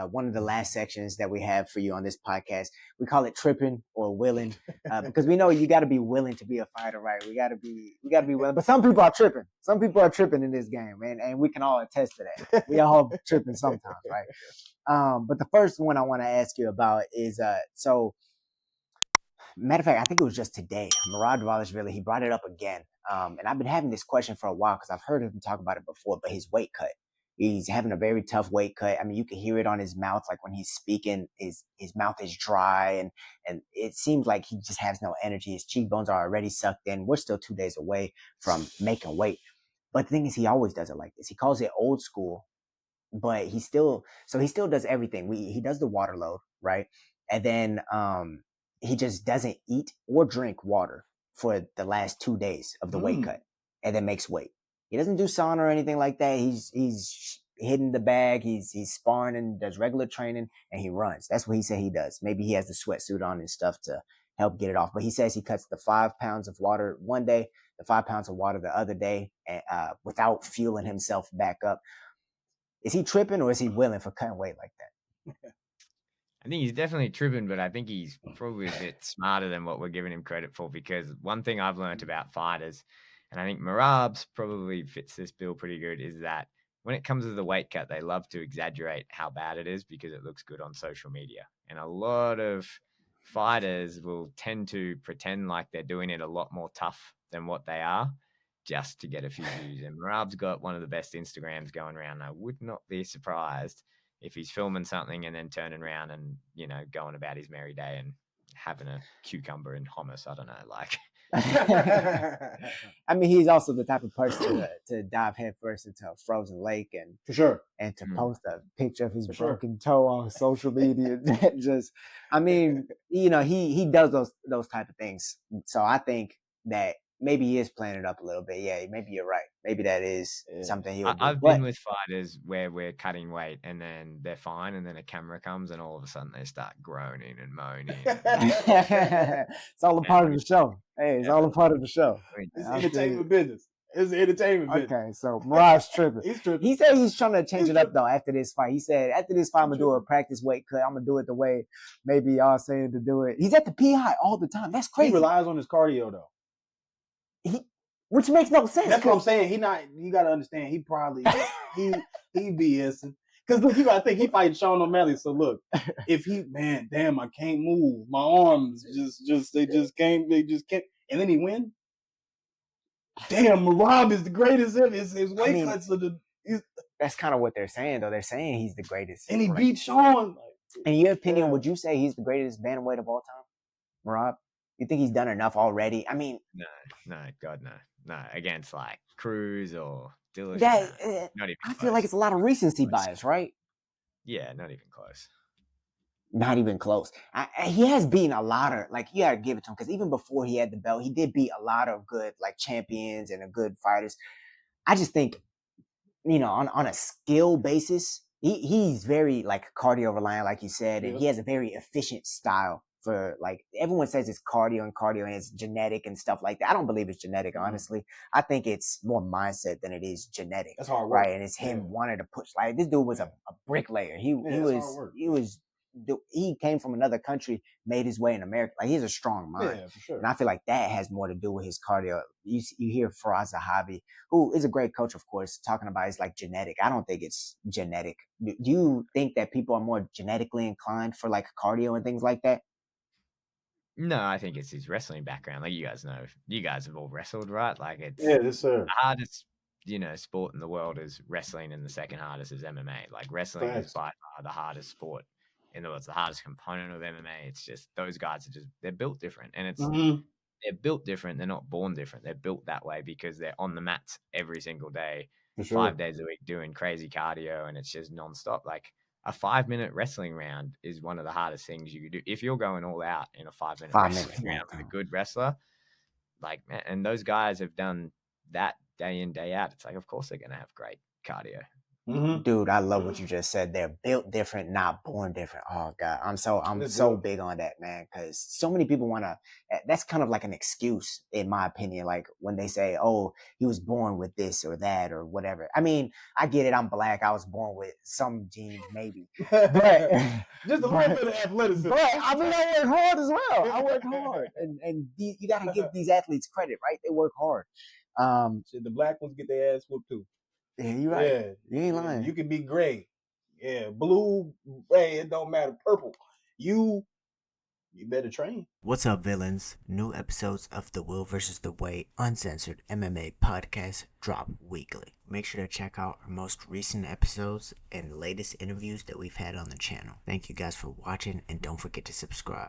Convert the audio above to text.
one of the last sections that we have for you on this podcast. We call it tripping or willing, because we know you got to be willing to be a fighter, right? We got to be willing. But some people are tripping. Some people are tripping in this game, and we can all attest to that. We all tripping sometimes, right? But the first one I want to ask you about is so. Matter of fact, I think it was just today. Merab Dvalishvili, he brought it up again. And I've been having this question for a while because I've heard him talk about it before, but his weight cut. He's having a very tough weight cut. I mean, you can hear it on his mouth. Like when he's speaking, his mouth is dry and it seems like he just has no energy. His cheekbones are already sucked in. We're still 2 days away from making weight. But the thing is, he always does it like this. He calls it old school, but he still does everything. He does the water load, right? And then, he just doesn't eat or drink water for the last 2 days of the weight cut and then makes weight. He doesn't do sauna or anything like that. He's hitting the bag. He's sparring and does regular training and he runs. That's what he said he does. Maybe he has the sweatsuit on and stuff to help get it off. But he says he cuts the 5 pounds of water one day, the 5 pounds of water the other day, without fueling himself back up. Is he tripping or is he willing for cutting weight like that? I think he's definitely tripping, but I think he's probably a bit smarter than what we're giving him credit for, because one thing I've learned about fighters, and I think Merab's probably fits this bill pretty good, is that when it comes to the weight cut, they love to exaggerate how bad it is because it looks good on social media. And a lot of fighters will tend to pretend like they're doing it a lot more tough than what they are just to get a few views. And Merab's got one of the best Instagrams going around. I would not be surprised if he's filming something and then turning around and, going about his merry day and having a cucumber and hummus. I don't know, like. I mean, he's also the type of person to dive headfirst into a frozen lake and for sure, and to post a picture of his broken toe on social media. That just, I mean, he does those type of things. So I think that maybe he is playing it up a little bit. Yeah, maybe you're right. Maybe that is something he'll do. I've been with fighters where we're cutting weight and then they're fine, and then a camera comes and all of a sudden they start groaning and moaning. It's all a part of the show. Hey, it's all a part of the show. It's entertainment business. It's entertainment business. Okay, so Merab's tripping. He's tripping. He said he's trying to change it up though after this fight. He said after this fight I'm gonna do a practice weight cut. I'm gonna do it the way maybe y'all saying to do it. He's at the PI all the time. That's crazy. He relies on his cardio though. Which makes no sense. That's what I'm saying. You gotta understand. He probably he BSing. Because look, you gotta think he fighting Sean O'Malley. So look, if damn, I can't move. My arms they just can't. And then he win. Damn, Merab is the greatest ever. His weight cuts are that's kind of what they're saying though. They're saying he's the greatest. And he beat Sean. In your opinion, would you say he's the greatest bantamweight of all time? Merab? You think he's done enough already? I mean, no, God, no. Against like Cruz or Dillish, not even. I feel like it's a lot of recency bias, right? Yeah, not even close. Not even close. He has beaten a lot of, like, you gotta give it to him, because even before he had the belt, he did beat a lot of good, like, champions and good fighters. I just think, on a skill basis, he's very, like, cardio reliant, like you said, and he has a very efficient style. For like everyone says it's cardio and it's genetic and stuff like that. I don't believe it's genetic, honestly. I think it's more mindset than it is genetic. That's hard work, right? And it's him wanting to push. Like this dude was a bricklayer. He came from another country, made his way in America. Like he has a strong mind, for sure. And I feel like that has more to do with his cardio. You hear Faraz Zahabi, who is a great coach, of course, talking about it's like genetic. I don't think it's genetic. Do you think that people are more genetically inclined for like cardio and things like that? No, I think it's his wrestling background. Like you guys know, you guys have all wrestled, right? Like it's yes, sir. The hardest, sport in the world is wrestling, and the second hardest is MMA. Like wrestling is by far the hardest sport in the world. It's the hardest component of MMA. It's just those guys they're built different, and they're built different. They're not born different. They're built that way because they're on the mats every single day, 5 days a week, doing crazy cardio, and it's just nonstop. Like a 5-minute wrestling round is one of the hardest things you could do. If you're going all out in a 5-minute wrestling round with a good wrestler, like, man, and those guys have done that day in, day out. It's like, of course they're going to have great cardio. Mhm. Dude, I love what you just said. They're built different, not born different. Oh God, I'm so big on that, man. Because so many people want to. That's kind of like an excuse, in my opinion. Like when they say, "Oh, he was born with this or that or whatever." I mean, I get it. I'm black. I was born with some genes, maybe, but just a little bit of athleticism. But I mean, I work hard as well. I work hard, and you got to give these athletes credit, right? They work hard. Shit, the black ones get their ass whooped too. Yeah, you're right. Yeah, You ain't lying. You can be gray. Yeah, blue, gray, it don't matter. Purple. You better train. What's up, villains? New episodes of the Will vs. the Way Uncensored MMA podcast drop weekly. Make sure to check out our most recent episodes and latest interviews that we've had on the channel. Thank you guys for watching, and don't forget to subscribe.